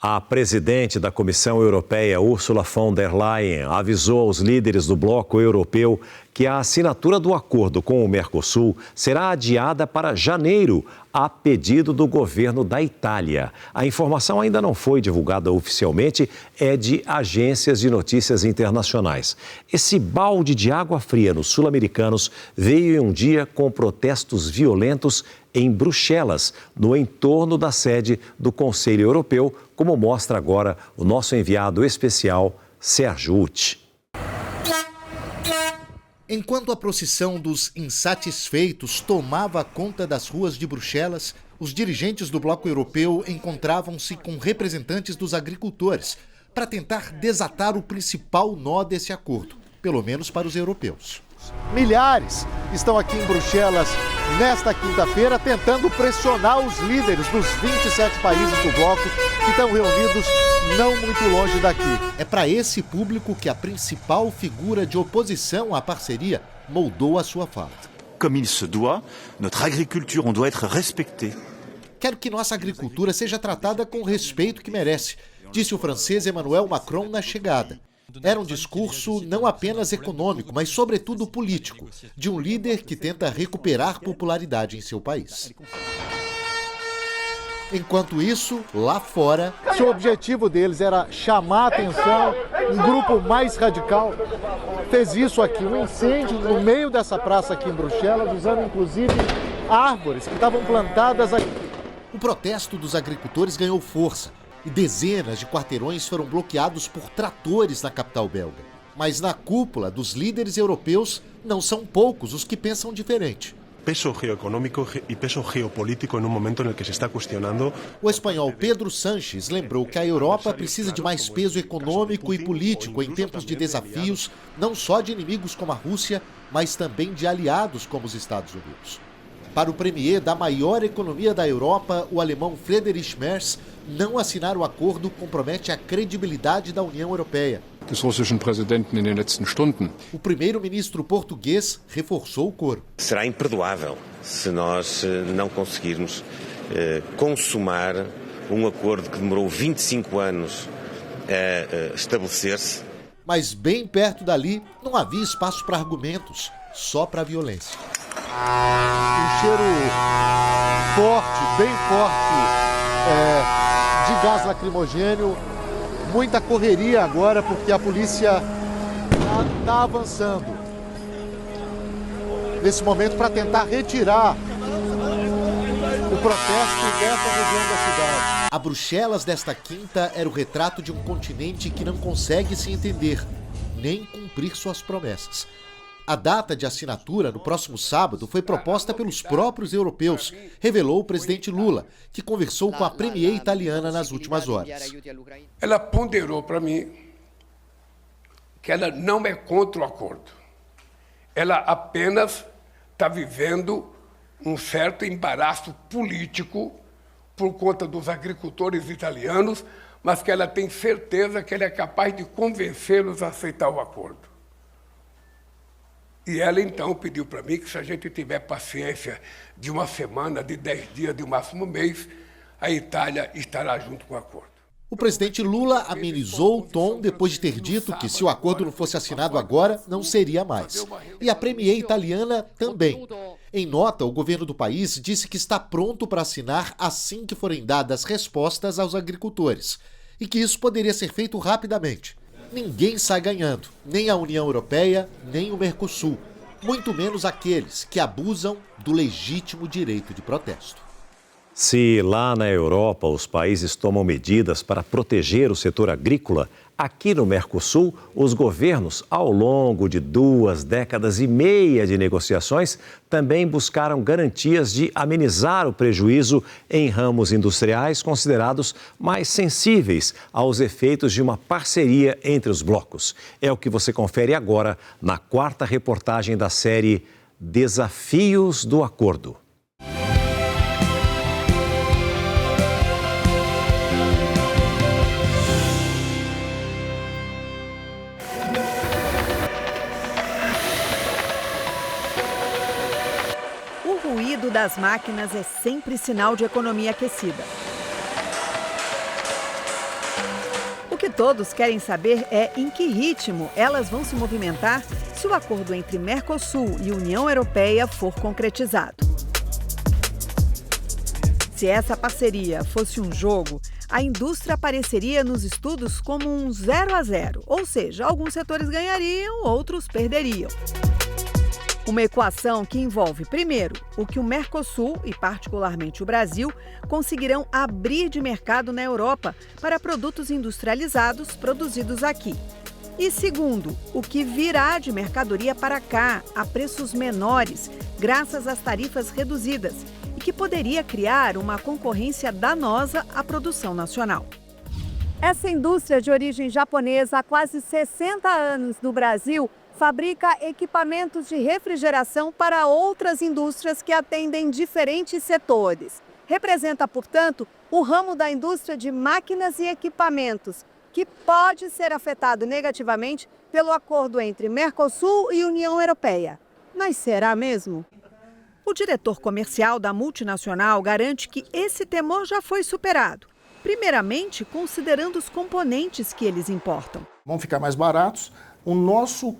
A presidente da Comissão Europeia, Ursula von der Leyen, avisou aos líderes do bloco europeu que a assinatura do acordo com o Mercosul será adiada para janeiro, a pedido do governo da Itália. A informação ainda não foi divulgada oficialmente, é de agências de notícias internacionais. Esse balde de água fria nos sul-americanos veio em um dia com protestos violentos em Bruxelas, no entorno da sede do Conselho Europeu, como mostra agora o nosso enviado especial, Sérgio Uti. Enquanto a procissão dos insatisfeitos tomava conta das ruas de Bruxelas, os dirigentes do bloco europeu encontravam-se com representantes dos agricultores para tentar desatar o principal nó desse acordo, pelo menos para os europeus. Milhares estão aqui em Bruxelas nesta quinta-feira tentando pressionar os líderes dos 27 países do bloco que estão reunidos não muito longe daqui. É para esse público que a principal figura de oposição à parceria moldou a sua fala. Comme il se doit, notre agriculture doit être respectée. Quero que nossa agricultura seja tratada com o respeito que merece, disse o francês Emmanuel Macron na chegada. Era um discurso não apenas econômico, mas sobretudo político, de um líder que tenta recuperar popularidade em seu país. Enquanto isso, lá fora... Se o objetivo deles era chamar a atenção, um grupo mais radical fez isso aqui, um incêndio no meio dessa praça aqui em Bruxelas, usando inclusive árvores que estavam plantadas aqui. O protesto dos agricultores ganhou força e dezenas de quarteirões foram bloqueados por tratores na capital belga. Mas na cúpula dos líderes europeus, não são poucos os que pensam diferente. Peso geoeconómico e peso geopolítico em momento no que se está questionando. O espanhol Pedro Sánchez lembrou que a Europa precisa de mais peso econômico e político em tempos de desafios, não só de inimigos como a Rússia, mas também de aliados como os Estados Unidos. Para o premier da maior economia da Europa, o alemão Friedrich Merz, não assinar o acordo compromete a credibilidade da União Europeia. Des russischen Präsidenten in den letzten Stunden. O primeiro-ministro português reforçou o coro. Será imperdoável se nós não conseguirmos consumar um acordo que demorou 25 anos a estabelecer-se. Mas bem perto dali não havia espaço para argumentos, só para violência. Um cheiro forte, bem forte, de gás lacrimogêneo. Muita correria agora porque a polícia está avançando nesse momento para tentar retirar o protesto dessa região da cidade. A Bruxelas desta quinta era o retrato de um continente que não consegue se entender, nem cumprir suas promessas. A data de assinatura, no próximo sábado, foi proposta pelos próprios europeus, revelou o presidente Lula, que conversou com a premier italiana nas últimas horas. Ela ponderou para mim que ela não é contra o acordo. Ela apenas está vivendo um certo embaraço político por conta dos agricultores italianos, mas que ela tem certeza que ela é capaz de convencê-los a aceitar o acordo. E ela, então, pediu para mim que se a gente tiver paciência de uma semana, de 10 dias, de máximo mês, a Itália estará junto com o acordo. O presidente Lula amenizou o tom depois de ter dito que se o acordo não fosse assinado agora, não seria mais. E a premier italiana também. Em nota, o governo do país disse que está pronto para assinar assim que forem dadas respostas aos agricultores. E que isso poderia ser feito rapidamente. Ninguém sai ganhando, nem a União Europeia, nem o Mercosul, muito menos aqueles que abusam do legítimo direito de protesto. Se lá na Europa os países tomam medidas para proteger o setor agrícola, aqui no Mercosul, os governos, ao longo de 2 décadas e meia de negociações, também buscaram garantias de amenizar o prejuízo em ramos industriais considerados mais sensíveis aos efeitos de uma parceria entre os blocos. É o que você confere agora na 4ª reportagem da série Desafios do Acordo. O ruído das máquinas é sempre sinal de economia aquecida. todos querem saber é em que ritmo elas vão se movimentar se o acordo entre Mercosul e União Europeia for concretizado. Se essa parceria fosse um jogo, a indústria apareceria nos estudos como um 0-0, ou seja, alguns setores ganhariam, outros perderiam. Uma equação que envolve, primeiro, o que o Mercosul, e particularmente o Brasil, conseguirão abrir de mercado na Europa para produtos industrializados produzidos aqui. E segundo, o que virá de mercadoria para cá a preços menores, graças às tarifas reduzidas, e que poderia criar uma concorrência danosa à produção nacional. Essa indústria de origem japonesa há quase 60 anos no Brasil fabrica equipamentos de refrigeração para outras indústrias que atendem diferentes setores. Representa, portanto, o ramo da indústria de máquinas e equipamentos, que pode ser afetado negativamente pelo acordo entre Mercosul e União Europeia. Mas será mesmo? O diretor comercial da multinacional garante que esse temor já foi superado, primeiramente considerando os componentes que eles importam. Vão ficar mais baratos, o nosso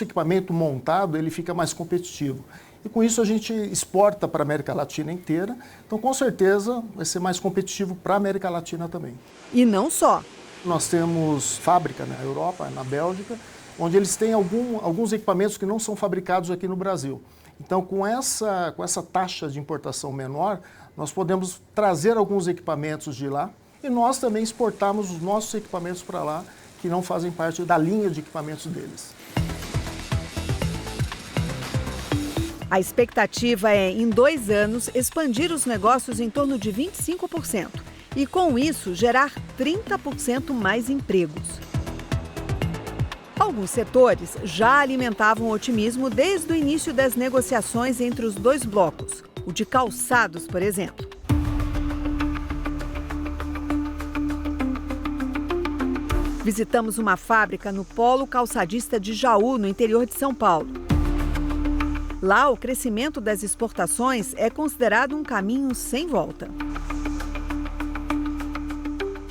equipamento montado ele fica mais competitivo. E com isso a gente exporta para a América Latina inteira, então com certeza vai ser mais competitivo para a América Latina também. E não só. Nós temos fábrica na Europa, na Bélgica, onde eles têm alguns equipamentos que não são fabricados aqui no Brasil. Então, com essa taxa de importação menor, nós podemos trazer alguns equipamentos de lá e nós também exportamos os nossos equipamentos para lá, que não fazem parte da linha de equipamentos deles. A expectativa é, em 2 anos, expandir os negócios em torno de 25% e, com isso, gerar 30% mais empregos. Alguns setores já alimentavam otimismo desde o início das negociações entre os dois blocos, o de calçados, por exemplo. Visitamos uma fábrica no Polo Calçadista de Jaú, no interior de São Paulo. Lá, o crescimento das exportações é considerado um caminho sem volta.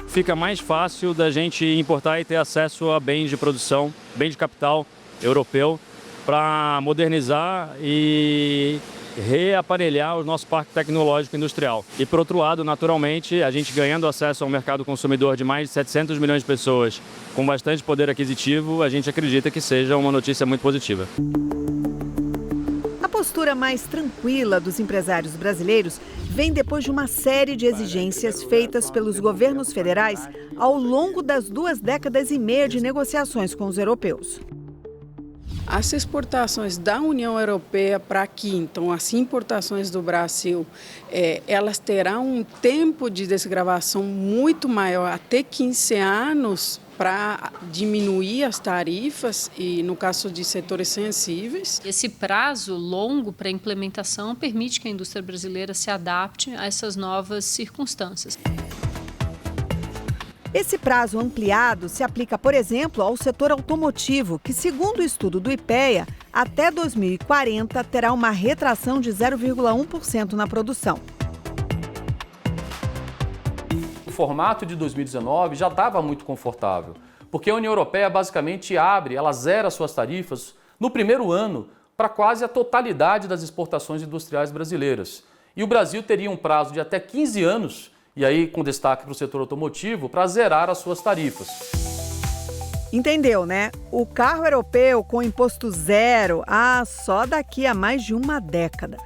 Fica mais fácil da gente importar e ter acesso a bens de produção, bem de capital europeu, para modernizar e reaparelhar o nosso parque tecnológico industrial. E, por outro lado, naturalmente, a gente ganhando acesso ao mercado consumidor de mais de 700 milhões de pessoas com bastante poder aquisitivo, a gente acredita que seja uma notícia muito positiva. A postura mais tranquila dos empresários brasileiros vem depois de uma série de exigências feitas pelos governos federais ao longo das 2 décadas e meia de negociações com os europeus. As exportações da União Europeia para aqui, então as importações do Brasil, elas terão um tempo de desgravação muito maior, até 15 anos, para diminuir as tarifas e, no caso de setores sensíveis. Esse prazo longo para a implementação permite que a indústria brasileira se adapte a essas novas circunstâncias. Esse prazo ampliado se aplica, por exemplo, ao setor automotivo, que, segundo o estudo do IPEA, até 2040 terá uma retração de 0,1% na produção. O formato de 2019 já estava muito confortável, porque a União Europeia basicamente ela zera suas tarifas no primeiro ano para quase a totalidade das exportações industriais brasileiras. E o Brasil teria um prazo de até 15 anos, e aí com destaque para o setor automotivo, para zerar as suas tarifas. Entendeu, né? O carro europeu com imposto zero, só daqui a mais de uma década.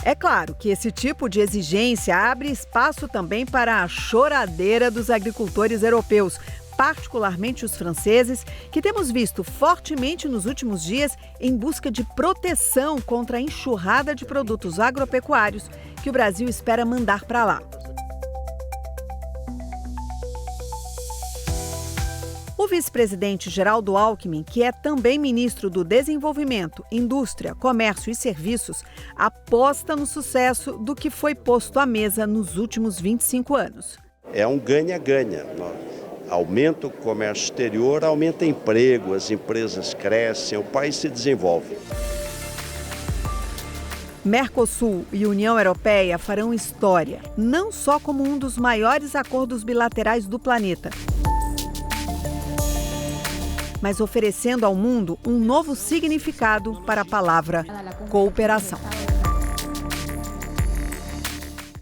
É claro que esse tipo de exigência abre espaço também para a choradeira dos agricultores europeus, particularmente os franceses, que temos visto fortemente nos últimos dias em busca de proteção contra a enxurrada de produtos agropecuários que o Brasil espera mandar para lá. O vice-presidente Geraldo Alckmin, que é também ministro do Desenvolvimento, Indústria, Comércio e Serviços, aposta no sucesso do que foi posto à mesa nos últimos 25 anos. É um ganha-ganha. Aumenta o comércio exterior, aumenta o emprego, as empresas crescem, o país se desenvolve. Mercosul e União Europeia farão história, não só como um dos maiores acordos bilaterais do planeta, mas oferecendo ao mundo um novo significado para a palavra cooperação.